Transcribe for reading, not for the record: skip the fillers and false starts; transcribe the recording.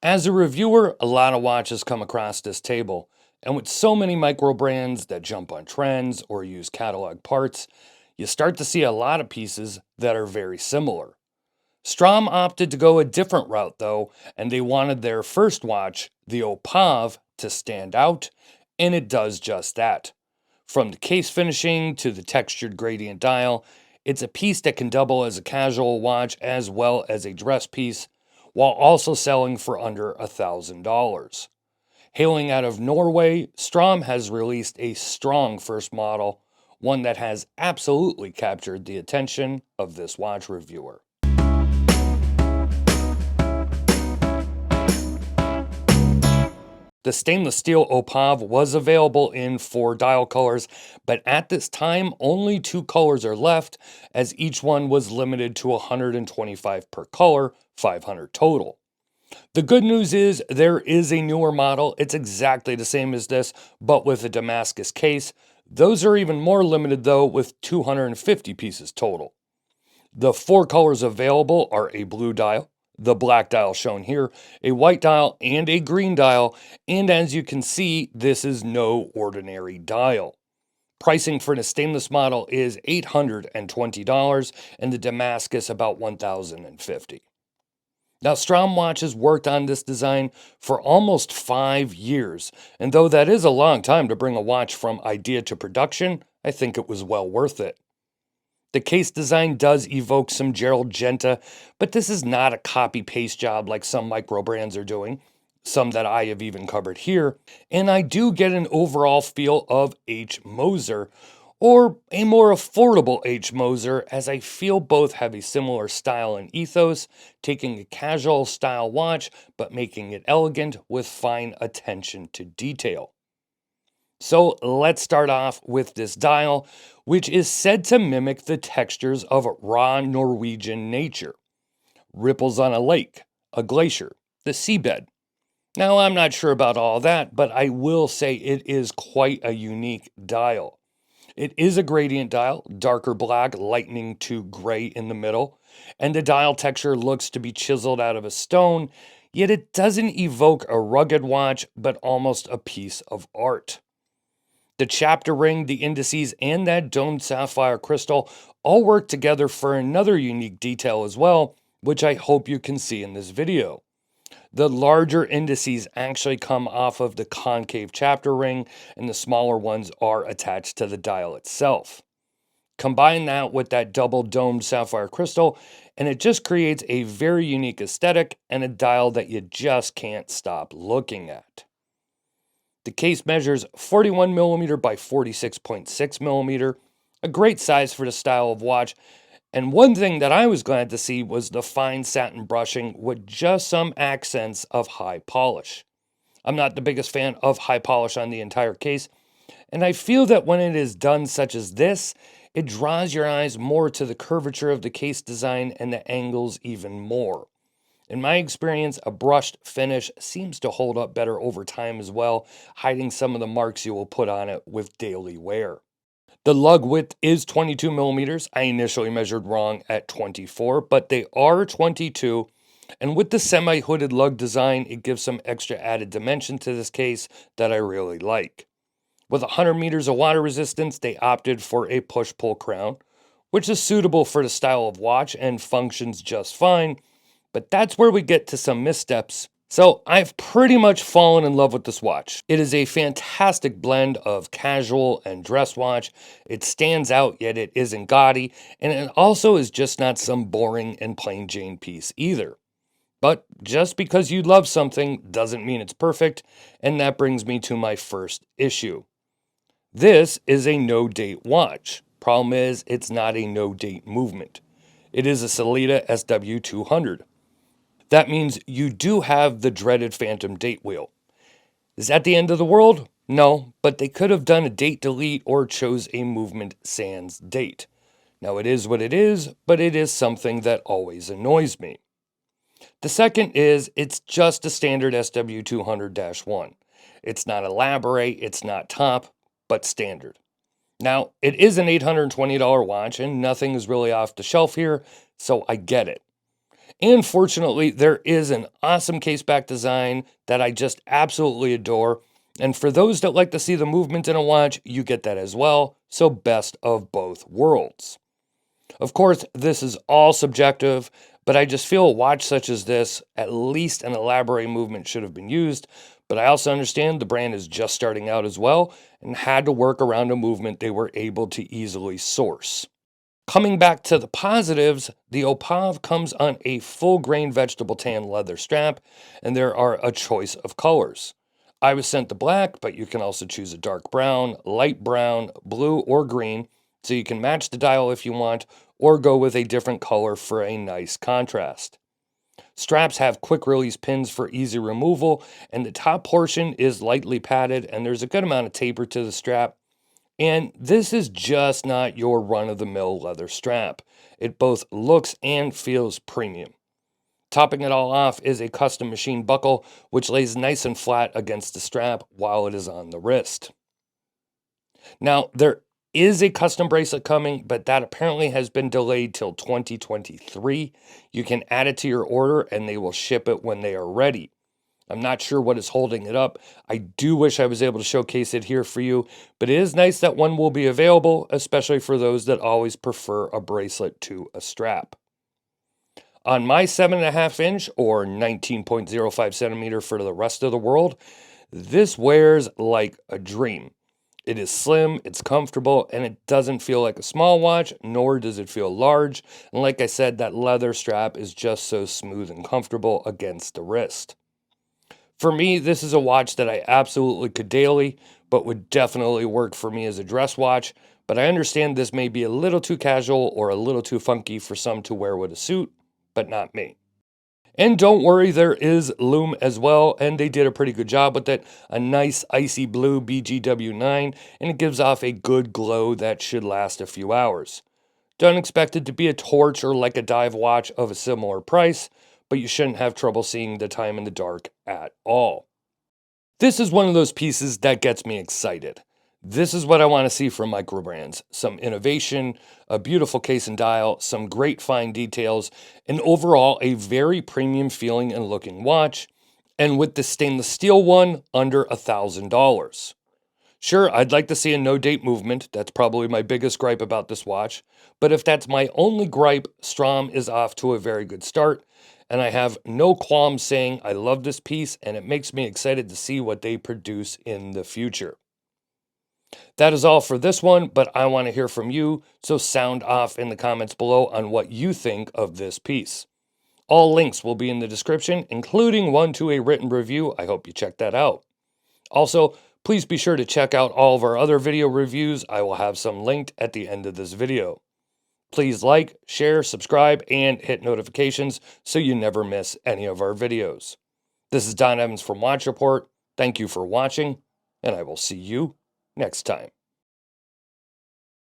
As a reviewer, a lot of watches come across this table, and with so many micro brands that jump on trends or use catalog parts, you start to see a lot of pieces that are very similar. Straum opted to go a different route though, and they wanted their first watch, the Opphav, to stand out, and it does just that. From the case finishing to the textured gradient dial, it's a piece that can double as a casual watch as well as a dress piece, while also selling for under $1,000. Hailing out of Norway, Straum has released a strong first model, one that has absolutely captured the attention of this watch reviewer. The stainless steel Opphav was available in 4 dial colors, but at this time only 2 colors are left, as each one was limited to 125 per color, 500 total. The good news is there is a newer model. It's exactly the same as this, but with a Damascus case. Those are even more limited though, with 250 pieces total. The 4 colors available are a blue dial, the black dial shown here, a white dial, and a green dial, and as you can see, this is no ordinary dial. Pricing for the stainless model is $820 and the Damascus about $1,050. Now, Straum watches worked on this design for almost 5 years, and though that is a long time to bring a watch from idea to production, I think it was well worth it. The case design does evoke some Gerald Genta, but this is not a copy-paste job like some micro brands are doing, some that I have even covered here, and I do get an overall feel of H. Moser, or a more affordable H. Moser, as I feel both have a similar style and ethos, taking a casual style watch but making it elegant with fine attention to detail. So let's start off with this dial, which is said to mimic the textures of raw Norwegian nature. Ripples on a lake, a glacier, the seabed. Now, I'm not sure about all that, but I will say it is quite a unique dial. It is a gradient dial, darker black, lightening to gray in the middle, and the dial texture looks to be chiseled out of a stone, yet it doesn't evoke a rugged watch, but almost a piece of art. The chapter ring, the indices, and that domed sapphire crystal all work together for another unique detail as well, which I hope you can see in this video. The larger indices actually come off of the concave chapter ring, and the smaller ones are attached to the dial itself. Combine that with that double domed sapphire crystal, and it just creates a very unique aesthetic and a dial that you just can't stop looking at. The case measures 41mm by 46.6mm, a great size for the style of watch, and one thing that I was glad to see was the fine satin brushing with just some accents of high polish. I'm not the biggest fan of high polish on the entire case, and I feel that when it is done such as this, it draws your eyes more to the curvature of the case design and the angles even more. In my experience, a brushed finish seems to hold up better over time as well, hiding some of the marks you will put on it with daily wear. The lug width is 22mm. I initially measured wrong at 24, but they are 22. And with the semi-hooded lug design, it gives some extra added dimension to this case that I really like. With 100 meters of water resistance, they opted for a push-pull crown, which is suitable for the style of watch and functions just fine. But that's where we get to some missteps. So I've pretty much fallen in love with this watch. It is a fantastic blend of casual and dress watch. It stands out, yet it isn't gaudy, and it also is just not some boring and plain Jane piece either. But just because you love something doesn't mean it's perfect, and that brings me to my first issue. This is a no-date watch. Problem is, it's not a no-date movement. It is a Sellita SW200. That means you do have the dreaded phantom date wheel. Is that the end of the world? No, but they could have done a date delete or chose a movement sans date. Now it is what it is, but it is something that always annoys me. The second is it's just a standard SW200-1. It's not elaborate, it's not top, but standard. Now, it is an $820 watch and nothing is really off the shelf here, so I get it. And fortunately, there is an awesome case back design that I just absolutely adore. And for those that like to see the movement in a watch, you get that as well. So best of both worlds. Of course, this is all subjective, but I just feel a watch such as this, at least an elaborate movement should have been used. But I also understand the brand is just starting out as well and had to work around a movement they were able to easily source. Coming back to the positives, the Opphav comes on a full grain vegetable tan leather strap, and there are a choice of colors. I was sent the black, but you can also choose a dark brown, light brown, blue, or green, so you can match the dial if you want, or go with a different color for a nice contrast. Straps have quick release pins for easy removal, and the top portion is lightly padded, and there's a good amount of taper to the strap. And this is just not your run-of-the-mill leather strap. It both looks and feels premium. Topping it all off is a custom machine buckle, which lays nice and flat against the strap while it is on the wrist. Now, there is a custom bracelet coming, but that apparently has been delayed till 2023. You can add it to your order and they will ship it when they are ready. I'm not sure what is holding it up. I do wish I was able to showcase it here for you, but it is nice that one will be available, especially for those that always prefer a bracelet to a strap. On my 7.5 inch or 19.05 centimeter for the rest of the world, this wears like a dream. It is slim, it's comfortable, and it doesn't feel like a small watch, nor does it feel large. And like I said, that leather strap is just so smooth and comfortable against the wrist. For me, this is a watch that I absolutely could daily, but would definitely work for me as a dress watch. But I understand this may be a little too casual or a little too funky for some to wear with a suit, but not me. And don't worry, there is lume as well, and they did a pretty good job with it. A nice icy blue BGW9, and it gives off a good glow that should last a few hours. Don't expect it to be a torch or like a dive watch of a similar price, but you shouldn't have trouble seeing the time in the dark at all. This is one of those pieces that gets me excited. This is what I want to see from micro brands. Some innovation, a beautiful case and dial, some great fine details, and overall a very premium feeling and looking watch, and with the stainless steel one under $1,000. Sure, I'd like to see a no-date movement. That's probably my biggest gripe about this watch. But if that's my only gripe, Straum is off to a very good start. And I have no qualms saying I love this piece, and it makes me excited to see what they produce in the future. That is all for this one, but I want to hear from you, so sound off in the comments below on what you think of this piece. All links will be in the description, including one to a written review. I hope you check that out. Also, please be sure to check out all of our other video reviews. I will have some linked at the end of this video. Please like, share, subscribe, and hit notifications so you never miss any of our videos. This is Don Evans from Watch Report. Thank you for watching, and I will see you next time.